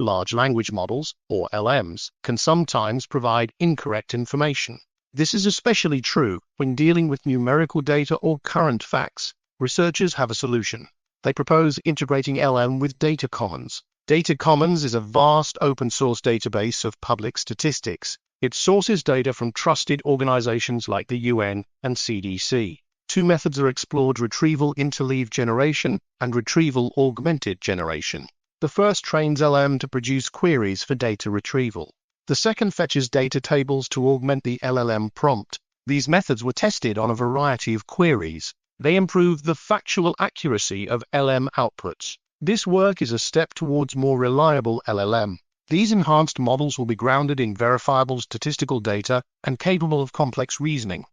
Large language models, or LMs, can sometimes provide incorrect information. This is especially true when dealing with numerical data or current facts. Researchers have a solution. They propose integrating LM with DataCommons. DataCommons is a vast open-source database of public statistics. It sources data from trusted organizations like the UN and CDC. Two methods are explored: retrieval interleave generation and retrieval augmented generation. The first trains LM to produce queries for data retrieval. The second fetches data tables to augment the LLM prompt. These methods were tested on a variety of queries. They improved the factual accuracy of LM outputs. This work is a step towards more reliable LLM. These enhanced models will be grounded in verifiable statistical data and capable of complex reasoning.